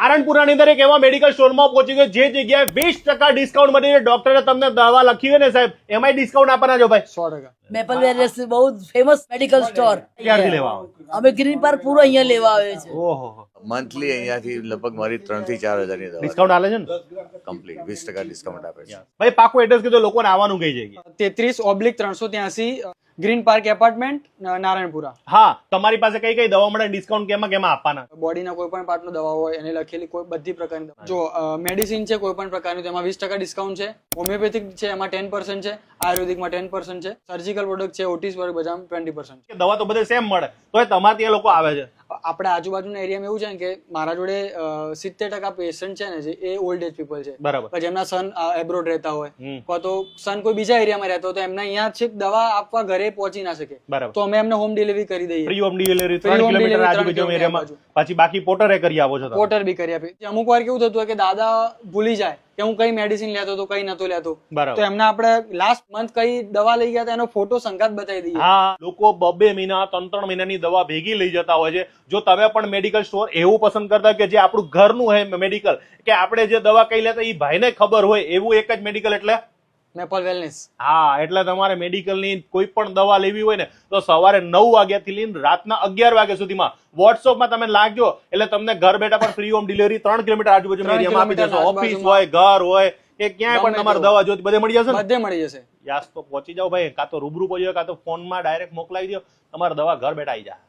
નારણપુરાની અંદર એક એવા મેડિકલ સ્ટોરમાં પહોંચી ગયો જે જગ્યાએ 20% ડિસ્કાઉન્ટ મળી ડોક્ટરે તમને દવા લખી હોય ને સાહેબ એમાંય ડિસ્કાઉન્ટ આપવાના છો ભાઈ 100%. મેપલ વેલનેસ બહુ ફેમસ મેડિકલ સ્ટોર ક્યારથી લેવા આવો અમે ગ્રીન પાર્ક પૂરો અહીંયા લેવા આવે છે. ઓહો મંથલી અહીંયાથી લગભગ મારી 3 થી 4 હજારની દવા ડિસ્કાઉન્ટ આલે છે ને કમ્પ્લીટ 20% ડિસ્કાઉન્ટ આપે છે. ભાઈ પાકું એડ્રેસ કીધું લોકોને આવવાનું કઈ જગ્યાએ 33/383 ગ્રીન પાર્ક એપાર્ટમેન્ટ નારાયણપુરા. હા તમારી પાસે કઈ કઈ દવા મળે ડિસ્કાઉન્ટ કેમાં આપવાના બોડીના કોઈ પણ પાર્ટનો દવા હોય એને લખેલી કોઈ બધી પ્રકારની દવા. જો મેડિસિન છે કોઈ પણ પ્રકારની તેમાં 20% ડિસ્કાઉન્ટ છે. હોમિયોપેથિક છે એમાં 10% છે. આયુર્વેદિકમાં 10% છે. સર્જિકલ પ્રોડક્ટ છે ઓટીસ વર્ગ બધામાં 20% છે. દવા તો બધે સેમ મળે તો તમારે ત્યાં લોકો આવે છે. આપણે આજુબાજુના એરિયામાં એવું છે ને કે મારા જોડે 70% પેશન્ટ છે ને જે એ ઓલ્ડ એજ પીપલ છે. બરાબર. જેમના સન એબ્રોડ રહેતા હોય અથવા તો સન કોઈ બીજા એરિયામાં રહેતો હોય તો એમને અહીંયા છેક દવા આપવા ઘરે પહોંચી ના શકે બરાબર. તો અમે એમને હોમ ડિલિવરી કરી દઈએ. Free home delivery Free 3 home kilometre delivery આજુબાજુ 3 એરિયામાં કિલોમીટર પછી બાકી પોટરે કરી આવો છો તમે પોર્ટર બી કરી આપીએ. અમુક વાર કેવું થતું હોય કે દાદા ભૂલી જાય કે હું કઈ મેડિસિન લેતો હતો કઈ નતો લેતો બરાબર. તો એમને આપણે લાસ્ટ મંથ કઈ દવા લઈ ગયા હતા એનો ફોટો સંગાત બતાવી દઈએ. હા લોકો 2 મહિના 3 મહિનાની દવા ભેગી લઈ જતા હોય છે. જો તમે પણ મેડિકલ સ્ટોર એવું પસંદ કરતા કે જે આપણું ઘરનું હોય મેડિકલ કે આપણે જે દવા કઈ લેતા એ ભાઈને ખબર હોય એવું એક જ મેડિકલ એટલે મેપલ વેલનેસ. હા એટલે તમારે મેડિકલની કોઈ પણ દવા લેવી હોય ને તો સવારે 9 વાગ્યાથી લઈને રાતના 11 વાગ્યા સુધીમાં વોટ્સઅપમાં તમે લાગજો એટલે તમને ઘર બેઠા પણ ફ્રી હોમ ડિલિવરી 3 કિલોમીટર આજુબાજુના એરિયામાં આપી દેશો. ઓફિસ હોય ઘર હોય કે ક્યાંય પણ તમારે દવા જોઈતી બધે મળી જશે ને બધે મળી જશે. યાસ તો પહોંચી જાઓ ભાઈ કાં તો રૂબરૂ પહોંચી જાઓ કાં તો ફોનમાં ડાયરેક્ટ મોકલાવી દો તમારે દવા ઘર બેઠા આવી જાય.